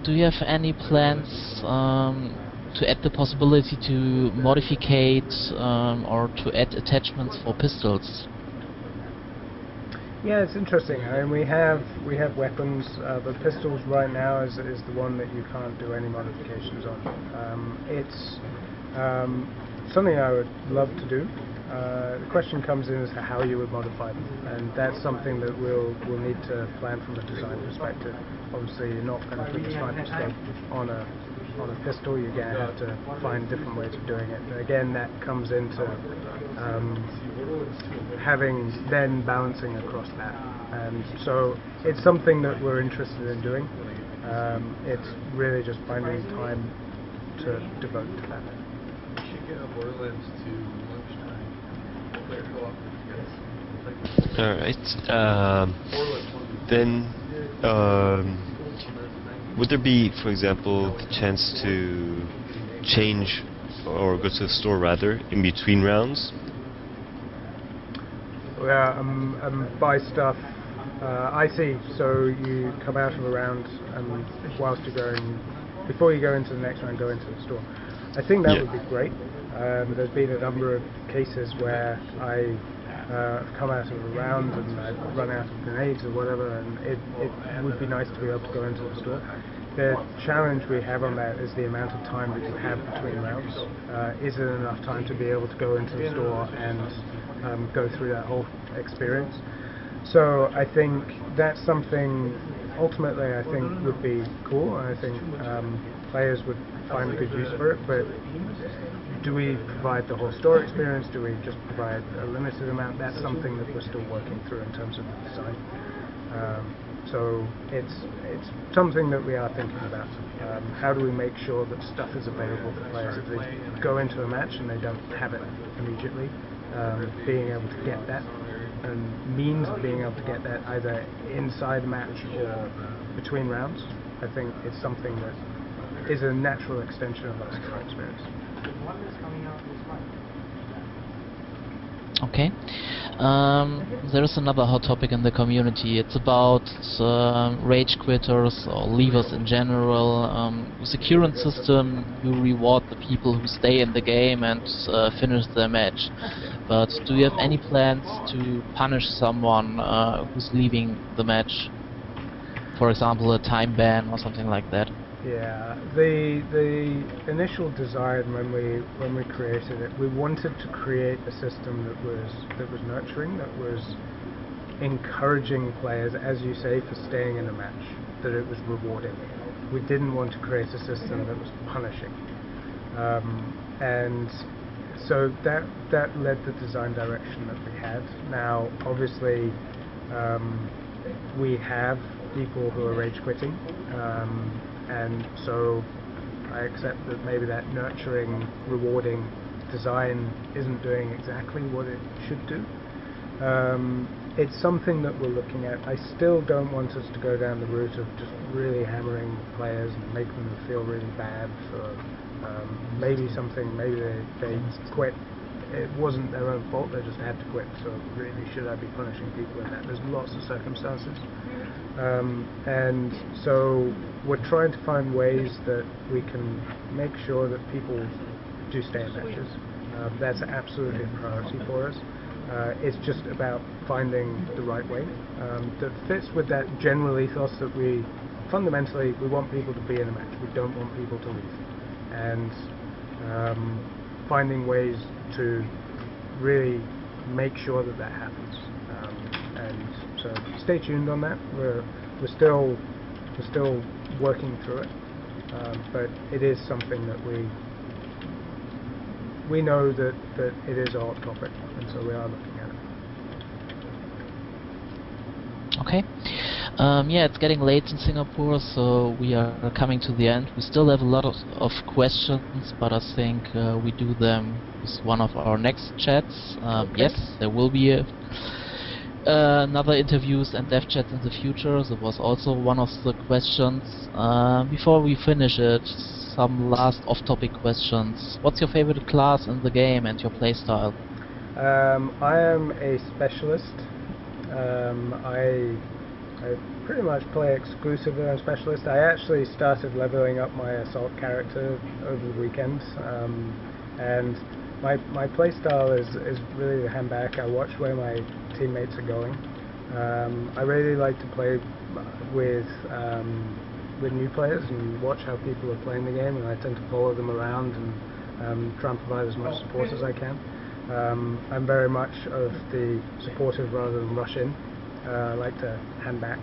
do you have any plans to add the possibility to modificate or to add attachments for pistols? Yeah, it's interesting. I mean, we have weapons, but pistols right now is the one that you can't do any modifications on. It's something I would love to do. The question comes in as to how you would modify them, and that's something that we'll need to plan from a design perspective. Obviously, you're not going to put the sniper scope on a pistol. You're going to have to find different ways of doing it. And again, that comes into having then balancing across that, and so it's something that we're interested in doing. It's really just finding time to devote to that. We should get up Orleans to lunchtime. Player co-op with you guys. Alright. Then, would there be, for example, the chance to change or go to the store rather in between rounds? Yeah, buy stuff. I see. So you come out of a round, and whilst you're going, before you go into the next round, go into the store. I think that would be great. There's been a number of cases where I have come out of a round and I've run out of grenades or whatever, and it would be nice to be able to go into the store. The challenge we have on that is the amount of time that you have between rounds. Is it enough time to be able to go into the store and go through that whole experience? So I think that's something ultimately I think would be cool, and I think players would find a good use for it, but do we provide the whole store experience? Do we just provide a limited amount? That's something that we're still working through in terms of the design. So it's something that we are thinking about. How do we make sure that stuff is available for players if they go into a match and they don't have it immediately? Being able to get that, and means of being able to get that either inside a match or between rounds, I think it's something that is a natural extension of our store experience. Okay. There is another hot topic in the community. It's about rage quitters or leavers in general. With the current system, you reward the people who stay in the game and finish their match. But do you have any plans to punish someone who's leaving the match? For example, a time ban or something like that. Yeah, the initial design when we created it, we wanted to create a system that was nurturing, that was encouraging players, as you say, for staying in a match, that it was rewarding. We didn't want to create a system that was punishing, and so that led the design direction that we had. Now, obviously, we have people who are rage quitting. And so I accept that maybe that nurturing, rewarding design isn't doing exactly what it should do. It's something that we're looking at. I still don't want us to go down the route of just really hammering players and making them feel really bad for maybe they quit. It wasn't their own fault, they just had to quit, so really should I be punishing people in that? There's lots of circumstances. And so we're trying to find ways that we can make sure that people do stay in matches. That's absolutely a priority for us. It's just about finding the right way that fits with that general ethos that we fundamentally want people to be in a match. We don't want people to leave. And finding ways to really make sure that that happens. And so stay tuned on that. We're still working through it, but it is something that we know that it is a hot topic, and so we are looking at it. Okay. Yeah, it's getting late in Singapore, so we are coming to the end. We still have a lot of questions, but I think we do them with one of our next chats. Okay. Yes, there will be another interviews and dev chats in the future. That was also one of the questions. Before we finish it, some last off-topic questions. What's your favorite class in the game and your playstyle? I am a specialist. I pretty much play exclusively on Specialist. I actually started leveling up my Assault character over the weekend, and my playstyle is really to hang back. I watch where my teammates are going. I really like to play with new players and watch how people are playing the game, and I tend to follow them around and try and provide as much support as I can. I'm very much of the supportive rather than rush in. I like to hand back,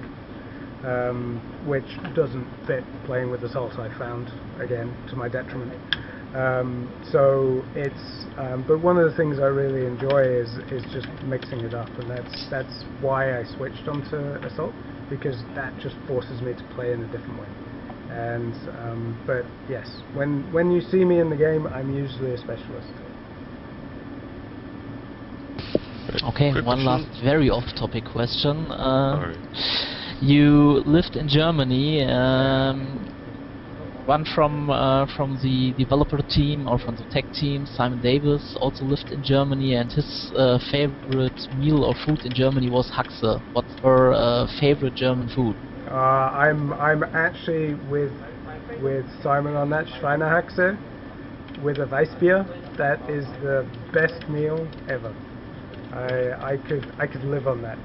which doesn't fit playing with Assault, I found, again, to my detriment. So it's, but one of the things I really enjoy is just mixing it up, and that's why I switched onto Assault, because that just forces me to play in a different way. And but yes, when you see me in the game, I'm usually a Specialist. Okay, Quick one question. last very off-topic question. You lived in Germany. One from the developer team or from the tech team, Simon Davis, also lived in Germany, and his favorite meal or food in Germany was Haxe. What's your favorite German food? I'm actually with Simon on that. Schweinehaxe with a Weissbier. That is the best meal ever. I could live on that.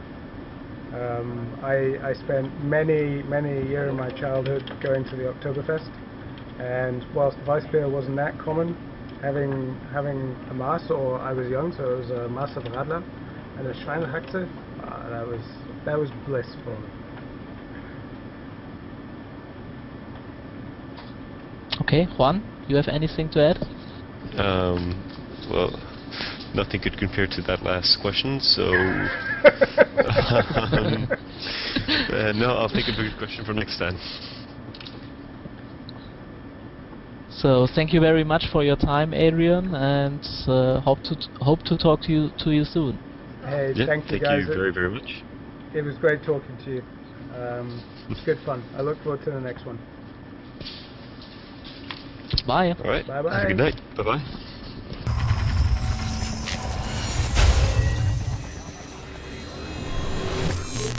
I spent many a year in my childhood going to the Oktoberfest, and whilst Weissbier wasn't that common, having a Maß, or I was young, so it was a Maß of Radler and a Schweinehaxe, that was bliss for me. Okay, Juan, you have anything to add? Well, nothing could compare to that last question, so no, I'll think of a good question for next time. So thank you very much for your time, Adrian, and hope to talk to you soon. Hey, Yeah, thank you guys. you very, very much. It was great talking to you. It's good fun. I look forward to the next one. Bye. All right. Bye-bye. Have a good night. Bye-bye.